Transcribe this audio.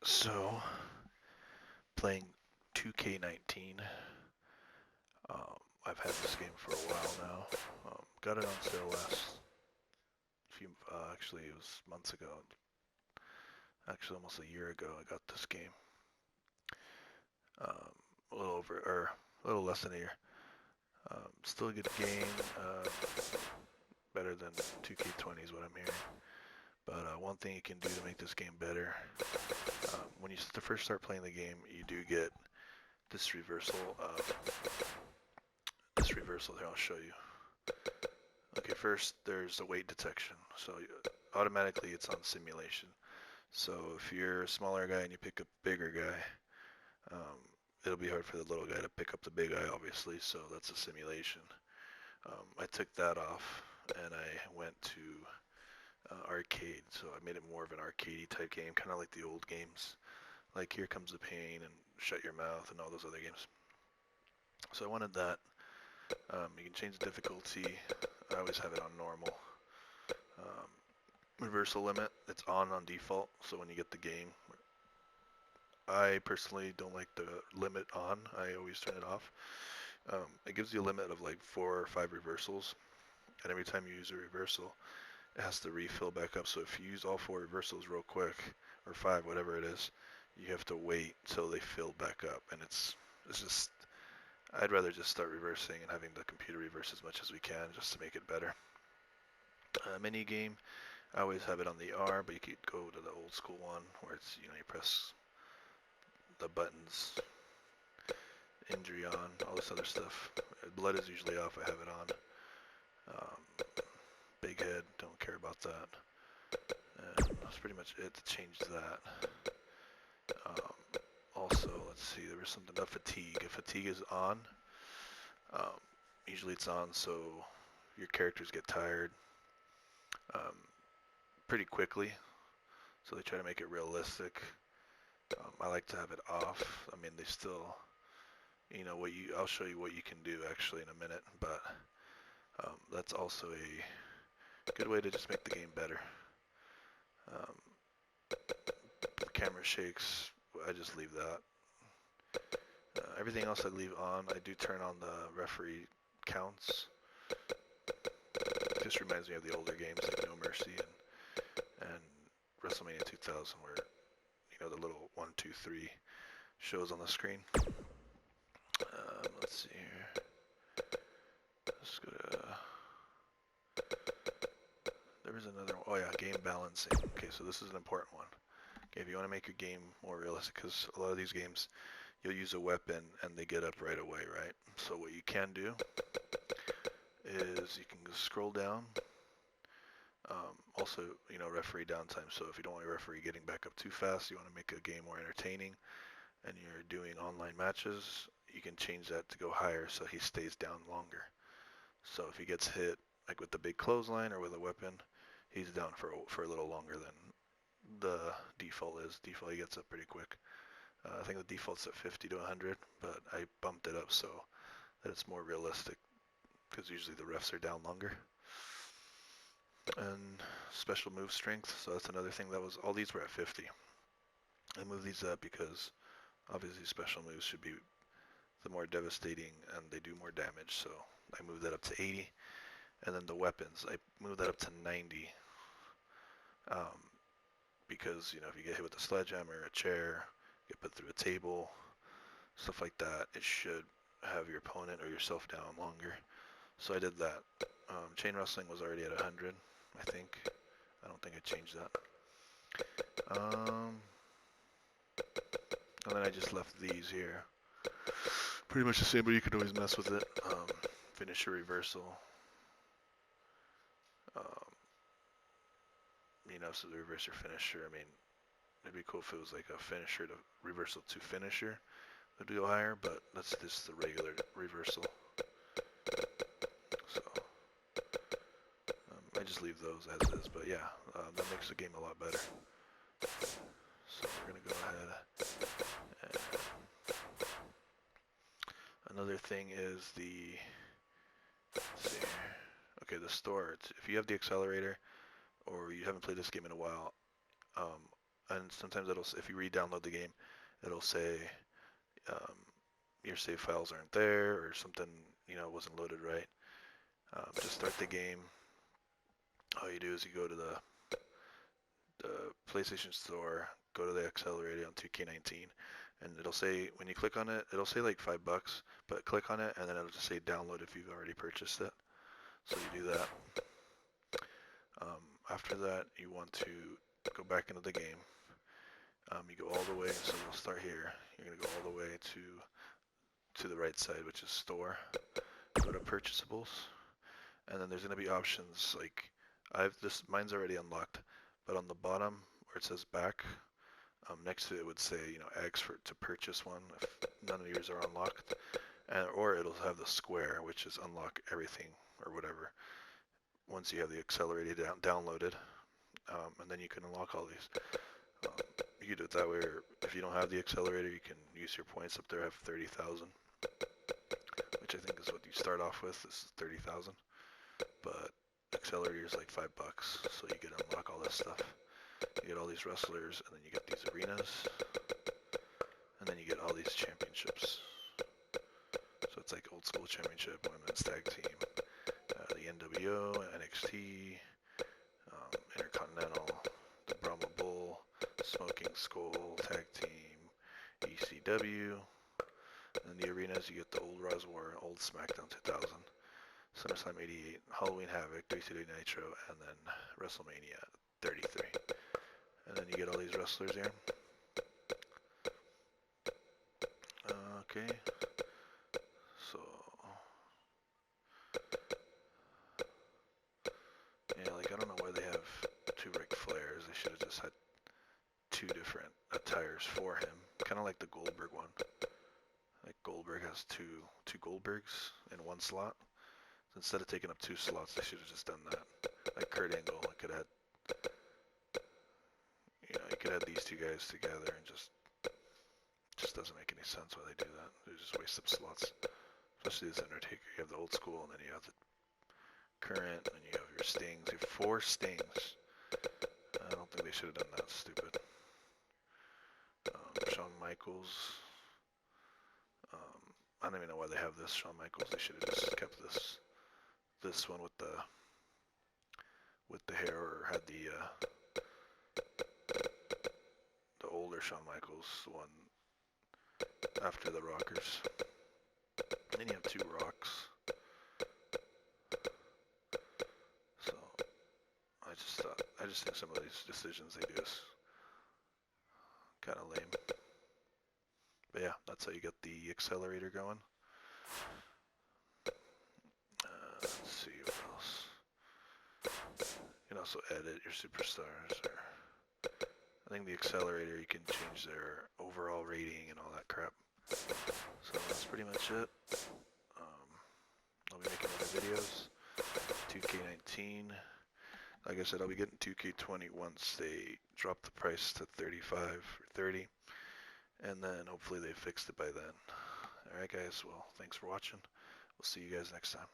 So, playing 2K19. I've had this game for a while now. Got it on sale last actually it was months ago. Actually, almost a year ago, I got this game. Um, a little over, or a little less than a year. Still a good game. Better than 2K20 is what I'm hearing. But one thing you can do to make this game better, when you first start playing the game, you do get this reversal. This reversal here, I'll show you. Okay, first there's a weight detection. So automatically it's on simulation. So if you're a smaller guy and you pick up a bigger guy, it'll be hard for the little guy to pick up the big guy, obviously. So that's a simulation. I took that off and I went to arcade. So I made it more of an arcadey type game, kind of like the old games, like Here Comes the Pain and Shut Your Mouth and all those other games. So I wanted that. You can change the difficulty. I always have it on normal. Um, Reversal limit, it's on default. So when you get the game, I personally don't like the limit on. I always turn it off. It gives you a limit of like 4 or 5 reversals, and every time you use a reversal, it has to refill back up. So if you use all 4 reversals real quick, or 5, whatever it is, you have to wait till they fill back up, and it's just I'd rather just start reversing and having the computer reverse as much as we can just to make it better. Mini game, I always have it on the R, but you could go to the old school one where it's you press the buttons, injury on, all this other stuff. Blood is usually off. I have it on. Big head, don't care about that. And that's pretty much it to change that. Also, let's see, there was something about fatigue. If fatigue is on, um, usually it's on so your characters get tired um, pretty quickly. So they try to make it realistic. I like to have it off. I mean, they still, I'll show you what you can do actually in a minute, but that's also a good way to just make the game better. Um, the camera shakes, I just leave that. Everything else I leave on. I do turn on the referee counts. It just reminds me of the older games like No Mercy and WrestleMania 2000 where, the little 1, 2, 3 shows on the screen. Let's see here. Let's go to... There was another one. Oh yeah, game balancing. Okay, so this is an important one. Okay, if you want to make your game more realistic, because a lot of these games, you'll use a weapon and they get up right away, right? So what you can do is you can scroll down. Also, referee downtime. So if you don't want your referee getting back up too fast, you want to make a game more entertaining, and you're doing online matches, you can change that to go higher so he stays down longer. So if he gets hit, like with the big clothesline or with a weapon, he's down for a little longer than the default is. Default, he gets up pretty quick. I think the default's at 50 to 100, but I bumped it up so that it's more realistic because usually the refs are down longer. And special move strength, so that's another thing that was, all these were at 50. I moved these up because obviously special moves should be the more devastating and they do more damage, so I moved that up to 80. And then the weapons, I moved that up to 90. Because, if you get hit with a sledgehammer, a chair, get put through a table, stuff like that, it should have your opponent or yourself down longer. So I did that. Chain wrestling was already at 100, I think. I don't think I changed that. And then I just left these here. Pretty much the same, but you can always mess with it. Finisher reversal. So the reverser finisher, I mean, it'd be cool if it was like a finisher to reversal to finisher. It'd go higher, but that's just the regular reversal. So I just leave those as is, but yeah, that makes the game a lot better. So we're gonna go ahead and another thing is the, let's see here. Okay, the store. If you have the accelerator or you haven't played this game in a while, and sometimes if you re-download the game, it'll say um, your save files aren't there or something, wasn't loaded right. Just start the game. All you do is you go to the PlayStation Store, go to the accelerator on 2K19, and it'll say, when you click on it, it'll say like $5, but click on it and then it'll just say download if you've already purchased it. So you do that. After that, you want to go back into the game. You go all the way, so we'll start here. You're going to go all the way to the right side, which is store. Go to purchasables, and then there's going to be options like mine's already unlocked, but on the bottom where it says back, next to it would say, X to purchase one if none of yours are unlocked, or it'll have the square, which is unlock everything or whatever. Once you have the accelerator downloaded, and then you can unlock all these. You can do it that way, or if you don't have the accelerator, you can use your points up there. I have 30,000, which I think is what you start off with. This is 30,000, but accelerator is like $5, so you get to unlock all this stuff. You get all these wrestlers, and then you get these arenas, and then you get all these championships. So it's like old school championship, women's tag team, the NWO, NXT, Intercontinental, the Brahma Bull, Smoking Skull, Tag Team, ECW, and the arenas you get the old Raw, old SmackDown 2000, SummerSlam 88, Halloween Havoc, WCW Nitro, and then WrestleMania 33. And then you get all these wrestlers here. Okay. So, yeah, like I don't know why they have two Ric Flairs. They should have just had two different attires for him. Kind of like the Goldberg one. Like Goldberg has two Goldbergs in one slot. So instead of taking up two slots, they should have just done that. Like Kurt Angle, I could have you could have these two guys together and just doesn't make any sense why they do that. They just waste some slots. Especially this Undertaker. You have the old school, and then you have the current, and you have your Stings. You have 4 Stings. I don't think they should have done that. Stupid. Shawn Michaels. I don't even know why they have this Shawn Michaels. They should have just kept this one with the hair, or had the older Shawn Michaels, the one after the Rockers. Then you have 2 Rocks. So I just think some of these decisions they do is kind of lame. But yeah, that's how you get the accelerator going. Let's see what else. You can also edit your superstars, or I think the accelerator, you can change their overall rating and all that crap. So that's pretty much it. I'll be making other videos. 2K19. Like I said, I'll be getting 2K20 once they drop the price to 35 or 30. And then hopefully they fixed it by then. Alright guys, well, thanks for watching. We'll see you guys next time.